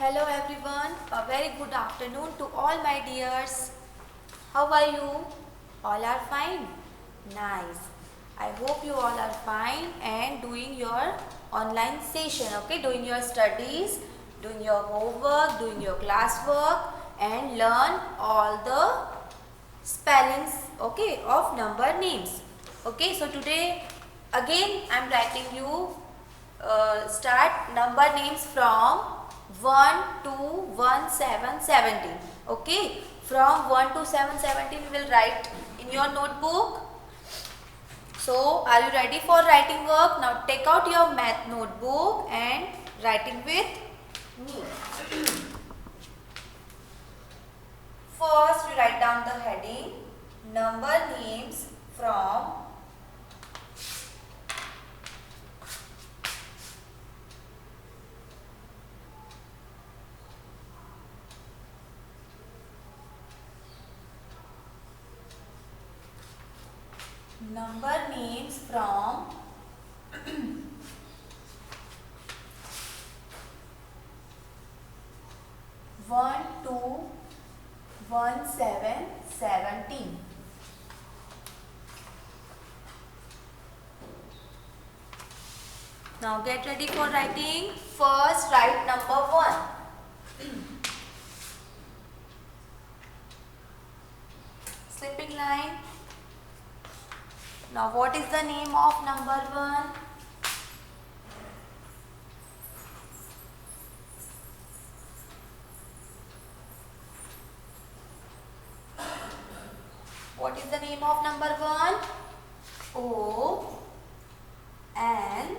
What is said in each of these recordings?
Hello everyone, a very good afternoon to all my dears. How are you? All are fine? Nice. I hope you all are fine and doing your online session, okay? Doing your studies, doing your homework, doing your classwork and learn all the spellings, okay, of number names. Okay, so today again I am writing you start number names from 1 to 1 7 17. Okay, from 1 to 7 17 we will write in your notebook. So are you ready for writing work? Now take out your math notebook and writing with me. First we write down the heading number names from number names from 1 to 1 7 17. Now get ready for writing. First write number 1. Slipping line. Now what is the name of number 1? What is the name of number 1? O N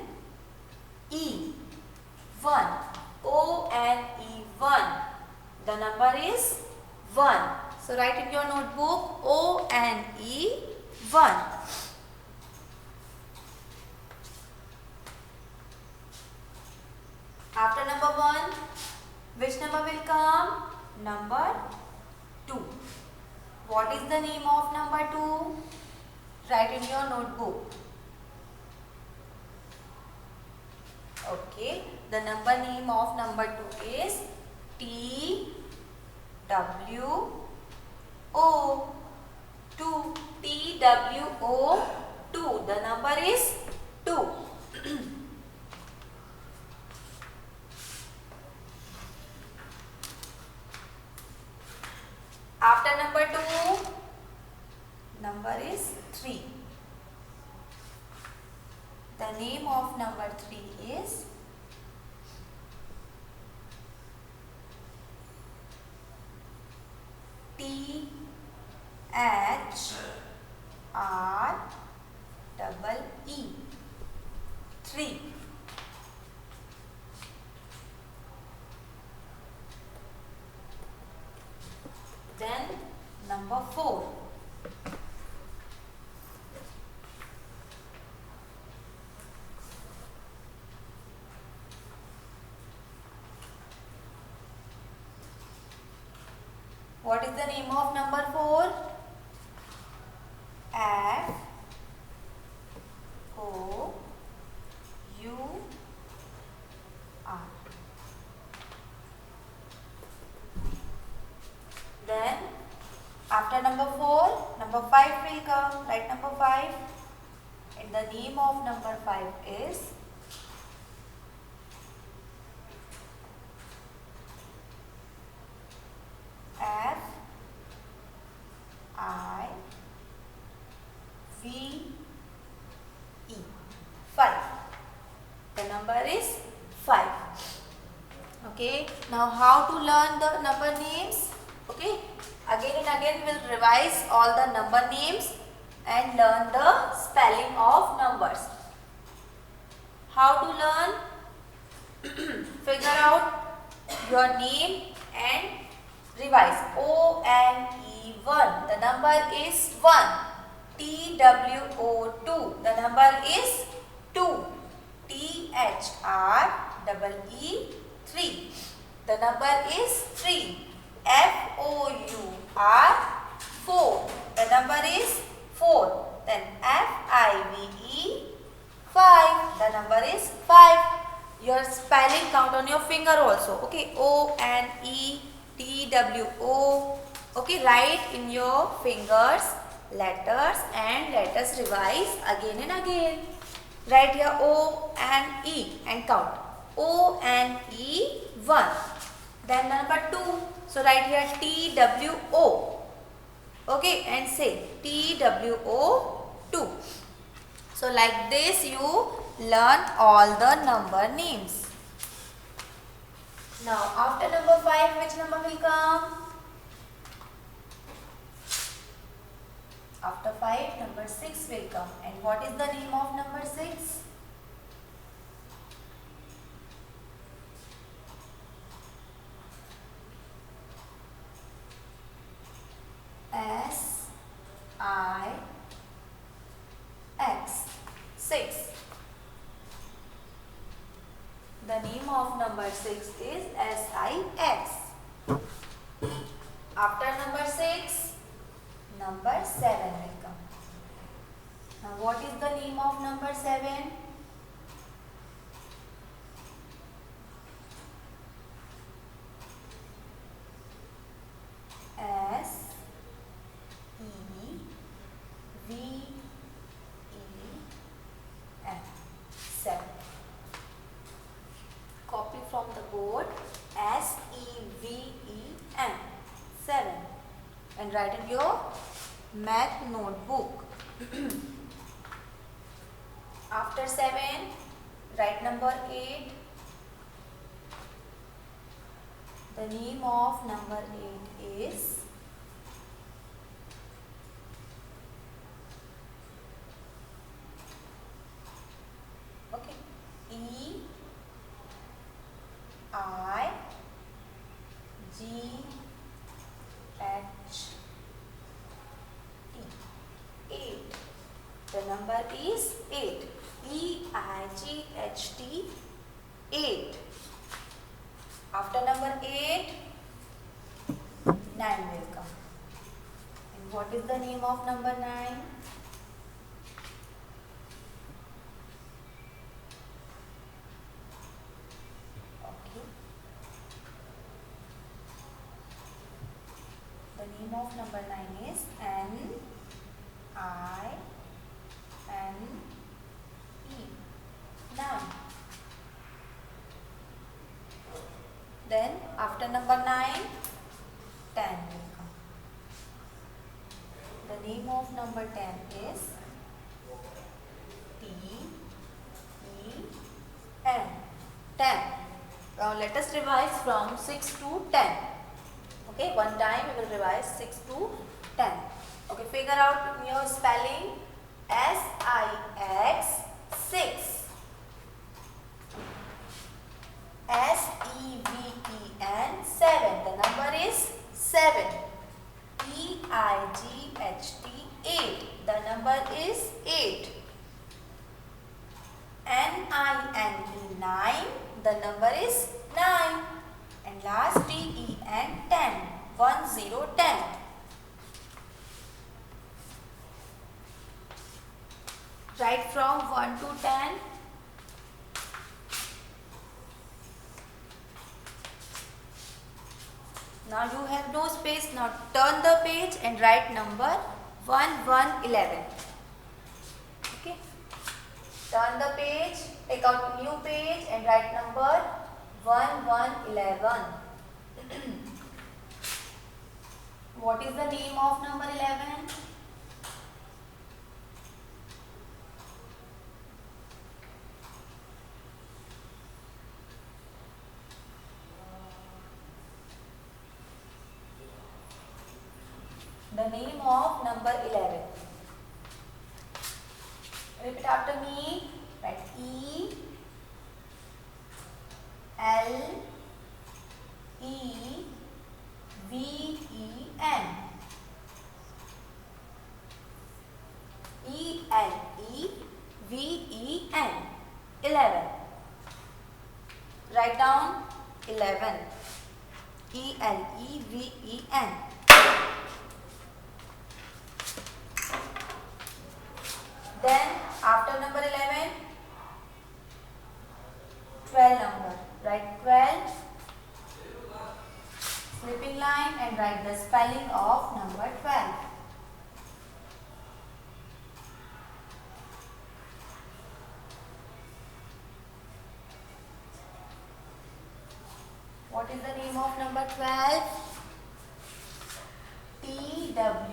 E 1. O N E 1. The number is 1. So write in your notebook O N E 1. After number 1, which number will come? Number 2. What is the name of number 2? Write in your notebook. Okay, the number name of number 2 is T W O 2. T W O 2. The number is 2. After number 2, number is 3. The name of number 3 is T H R double E 3. Then number 4. What is the name of number 4? F O U R. Then after number 4, number 5 will come. Write number 5. And the name of number 5 is F I V E 5. The number is 5. Okay. Now how to learn the number names? Okay. Again and again we will revise all the number names and learn the spelling of numbers. How to learn? Figure out your name and revise. O N E 1. The number is 1. T W O 2. The number is 2. T H R double E 3. The number is 3. F O U R 4. The number is 4. Then F I V E 5. The number is 5. your spelling count on your finger also. Okay, O N E T W O. Okay, write in your fingers letters and let us revise again and again. Write here O and E and count. O and E 1. Then number 2. So write here T W O. Okay, and say T W O 2. So like this you learn all the number names. Now after number 5, which number will come? After 5, number 6 will come. And what is the name of number 6? S I X. 6. The name of number 6 is SIX. After number 6, number 7 will come. Now what is the name of number 7? S E V E N. 7. Copy from the board. SEVEN. 7. And write in your math notebook. After 7, write number 8. The name of number 8 is okay, E I G H T. 8. The number is 8. EIGHT. 8. After number 8, 9 will come. And what is the name of number 9? Okay. The name of number 9 is NINE. Then after number 9, 10 will come. The name of number 10 is TEN. 10. Now let us revise from 6 to 10. Okay, one time we will revise 6 to 10. Okay, figure out your spelling. SIX 6. SEVEN 7. The number is 7. EIGHT 8. The number is 8. NINE 9. The number is 9. And last TEN 10. 1 0 10. Write from 1 to 10. Now you have no space. Now turn the page and write number 1 1 11. Okay. Turn the page. Take out new page and write number 1 1 11. What is the name of number 11? The name of number 11. Repeat after me. Write E L E V E N. E L E V E N. 11. Write down 11. E L E V E N. Then after number 11, 12 number. Write 12, slipping line, and write the spelling of number 12. What is the name of number 12? TWELVE.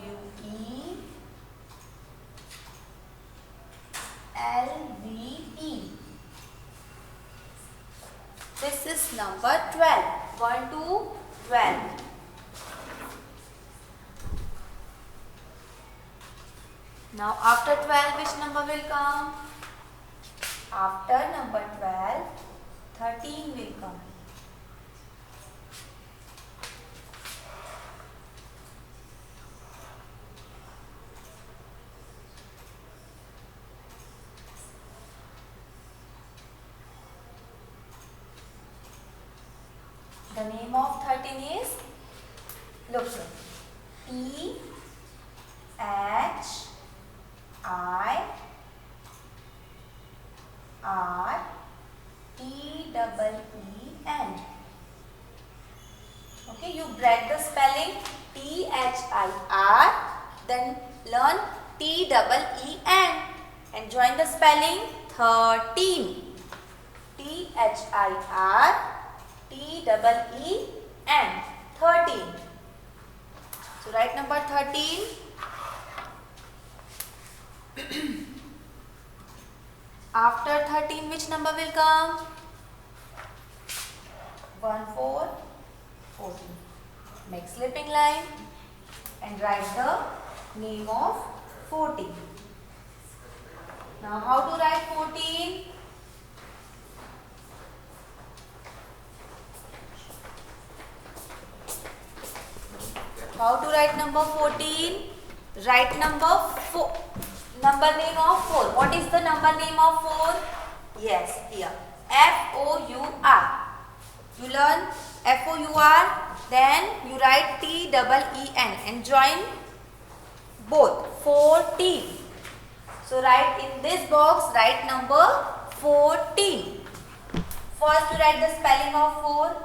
This is number 12. 1 to 12. Now after 12, which number will come? After number 12, 13 will come. The name of 13 is, look here, THIRTEEN. Okay, you break the spelling THIR, then learn TEEN and join the spelling 13. THIRTEEN, 13. So write number 13. After 13, which number will come? 1, 4, 14. Make slipping line and write the name of 14. Now how to write 14? How to write number 14? Write number 4. Number name of 4. What is the number name of 4? Yes, here. FOUR. You learn FOUR, then you write TEEN and join both. 14. So write in this box, write number 14. First you write the spelling of 4.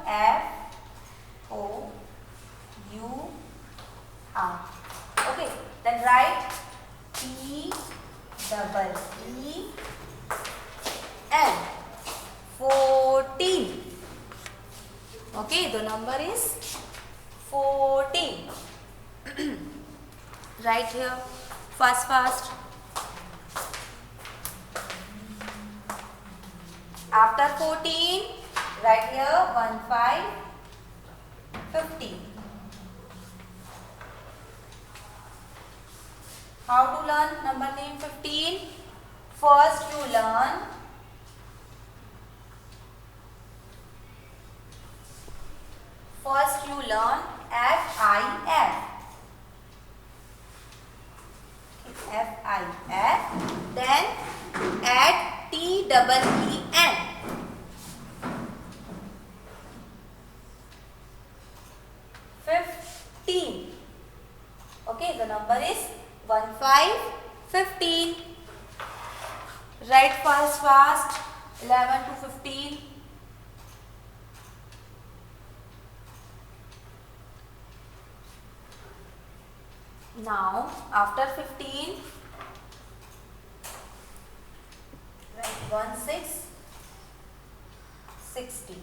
FOUR. Okay, then write TEEN. 14. Okay, the number is 14. Write here, fast. After 14, write here 1, 5, 15. How to learn number name 15? First you learn FIF, then add TEEN. 15. Okay, the number is 1, 5, 15. Write fast. 11 to 15. Now after 15, write 1, 6, 16.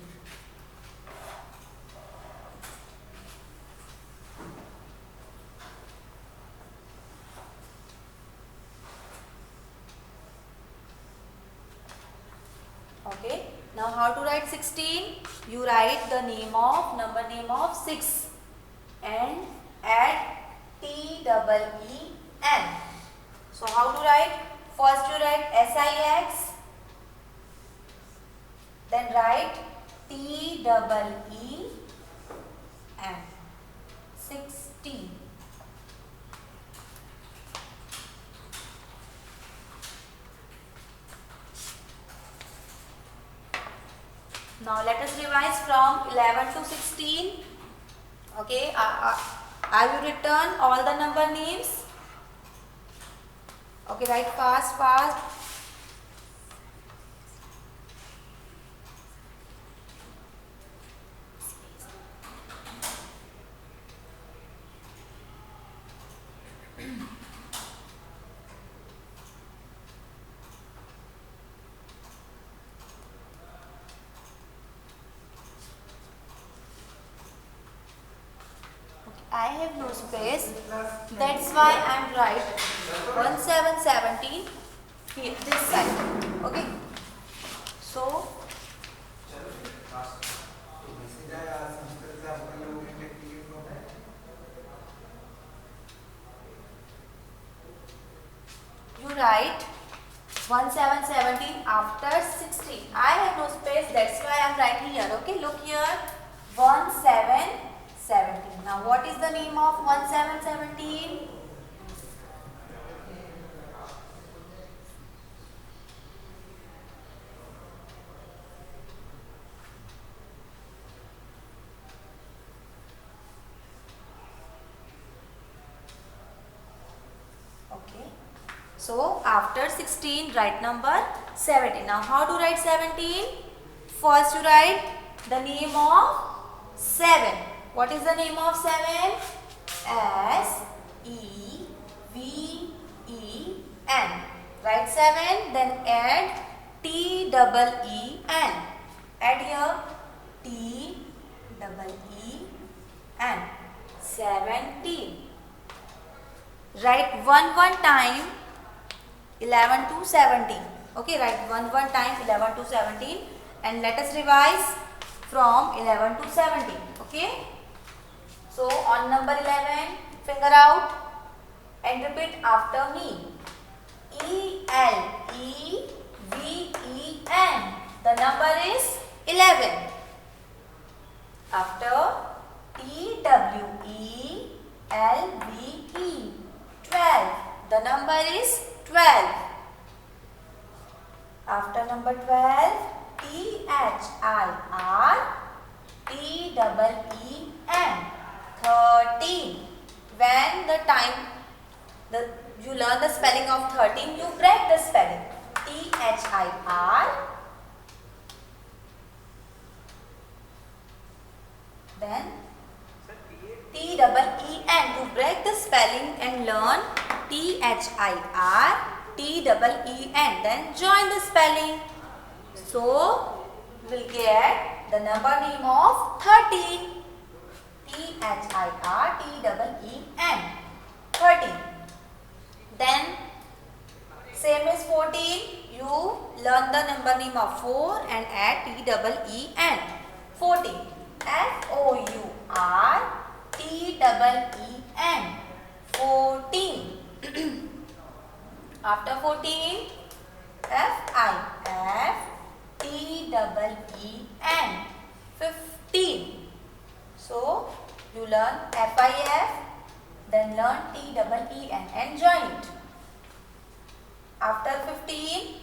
Okay, now how to write 16? You write the number name of 6 and add TEEN. So how to write? First you write SIX, then write TEEN, 16. Now let us revise from 11 to 16. Okay, I will return all the number names. Okay, write fast. I have no space. That's why I am write 1717 here this side. Okay. So you write 1717 after 16. I have no space, that's why I am writing here. Okay, look here. 1717. Now what is the name of 1717? Okay. So after 16 write number 17. Now how to write 17? First you write the name of 7. What is the name of 7? S-E-V-E-N. Write 7, then add T-double-E-N. Add here T-double-E-N. 17. Write 1 time 11 to 17. Okay, write 1 time 11 to 17 and let us revise from 11 to 17. Okay. So on number 11, finger out and repeat after me. E-L-E-V-E-N. The number is 11. After T-W-E-L-V-E. 12. The number is 12. After number 12, T-H-I-R-T-E-E-N. 13. When the time you learn the spelling of 13, you break the spelling. T-H-I-R. Then T-double-E-N. To break the spelling and learn T-H-I-R-T-double-E-N. Then join the spelling. So we'll get the number name of 13. T-H-I-R-T-double-E-N. 13. Then same as 14. You learn the number name of 4 and add T-double-E-N. 14. F-O-U-R-T-double-E-N. 14. After 14, F-I-F-T-double-E-N. 15. So you learn F-I-F, then learn T-double-E-N and join it. After 15,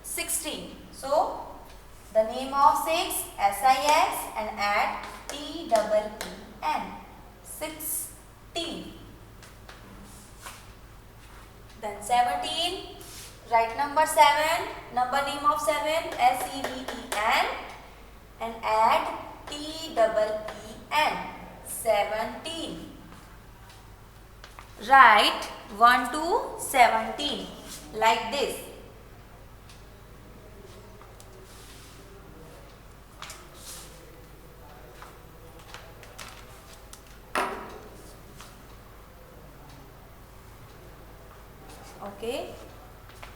16. So the name of 6, S-I-X and add T-double-E-N. 16. Then 17, write number 7, number name of 7, S-E-V-E-N and add T-double-E-N. 17. Write 1 to 17 like this. Okay.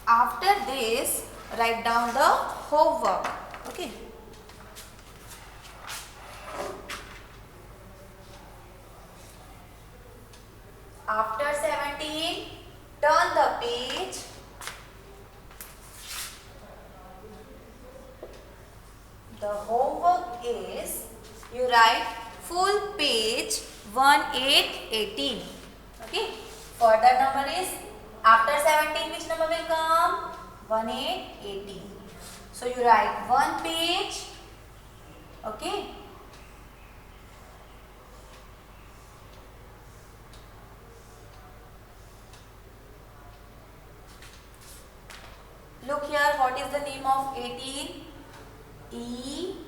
After this, write down the homework. Okay. After 17, turn the page. The homework is you write full page 1818. Okay. Further number is after 17, which number will come? 1818. So you write one page. Okay. Look here, what is the name of 18? E-I-G-H-T.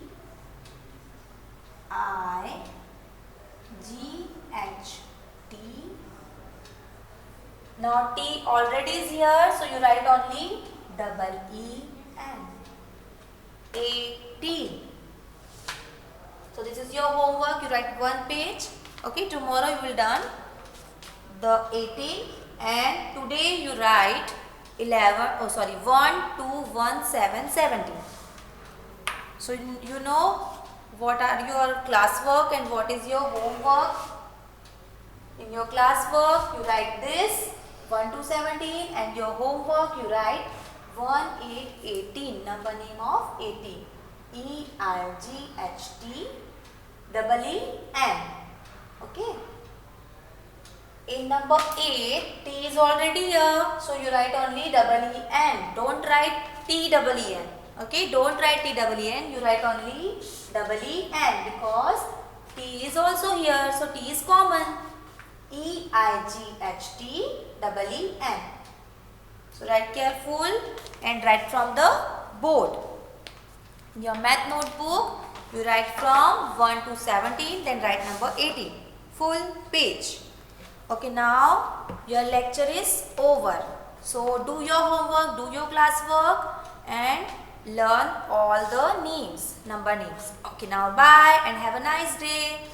Now T already is here, so you write only double E-N. 18. So this is your homework. You write one page Okay, tomorrow you will done the 18 and today you write 1, 2, 1, 7, 17. So you know what are your classwork and what is your homework. In your classwork you write this 1 to 17 and your homework you write 1, 8, 18, number name of 18. EIGHTEEN. Okay. In number 8, T is already here. So you write only EEN. Don't write TEEN. Okay. Don't write TEEN. You write only EEN because T is also here. So T is common. EIGHTEEN. So write careful and write from the board. In your math notebook, you write from 1 to 17, then write number 18. Full page. Okay, now your lecture is over. So do your homework, do your classwork and learn all the names, number names. Okay, now bye and have a nice day.